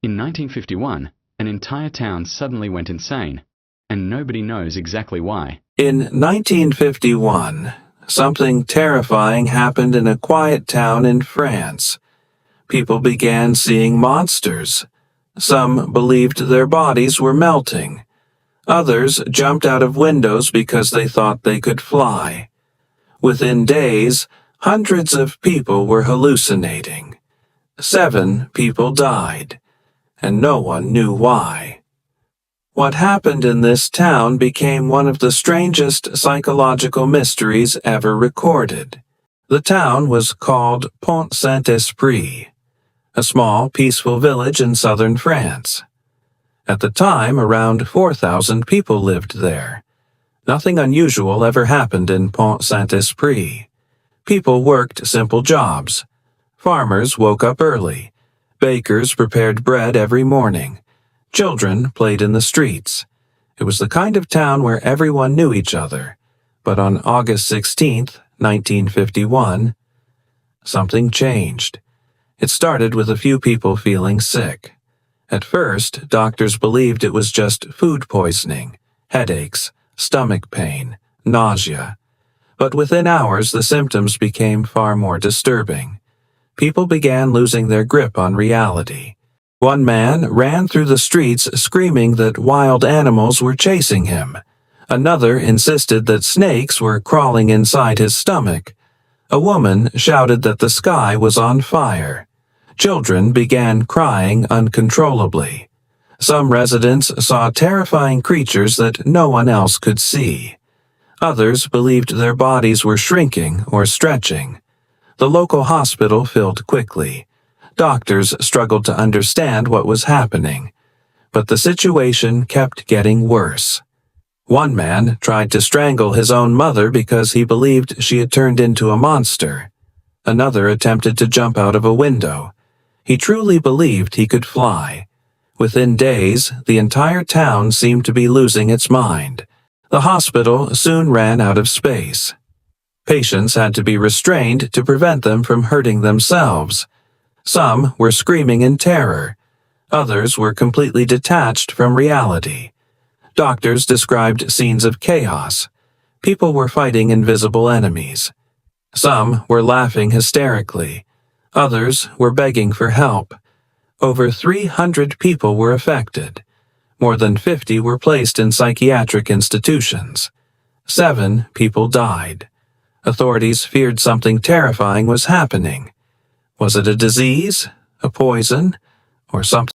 In 1951, an entire town suddenly went insane, and nobody knows exactly why. In 1951, something terrifying happened in a quiet town in France. People began seeing monsters. Some believed their bodies were melting. Others jumped out of windows because they thought they could fly. Within days, hundreds of people were hallucinating. 7 people died, and no one knew why. What happened in this town became one of the strangest psychological mysteries ever recorded. The town was called Pont-Saint-Esprit, a small, peaceful village in southern France. At the time, around 4,000 people lived there. Nothing unusual ever happened in Pont-Saint-Esprit. People worked simple jobs. Farmers woke up early. Bakers prepared bread every morning. Children played in the streets. It was the kind of town where everyone knew each other. But on August 16, 1951, something changed. It started with a few people feeling sick. At first, doctors believed it was just food poisoning, headaches, stomach pain, nausea. But within hours, the symptoms became far more disturbing. People began losing their grip on reality. One man ran through the streets screaming that wild animals were chasing him. Another insisted that snakes were crawling inside his stomach. A woman shouted that the sky was on fire. Children began crying uncontrollably. Some residents saw terrifying creatures that no one else could see. Others believed their bodies were shrinking or stretching. The local hospital filled quickly. Doctors struggled to understand what was happening, but the situation kept getting worse. One man tried to strangle his own mother because he believed she had turned into a monster. Another attempted to jump out of a window. He truly believed he could fly. Within days, the entire town seemed to be losing its mind. The hospital soon ran out of space. Patients had to be restrained to prevent them from hurting themselves. Some were screaming in terror. Others were completely detached from reality. Doctors described scenes of chaos. People were fighting invisible enemies. Some were laughing hysterically. Others were begging for help. Over 300 people were affected. More than 50 were placed in psychiatric institutions. 7 people died. Authorities feared something terrifying was happening. Was it a disease, a poison, or something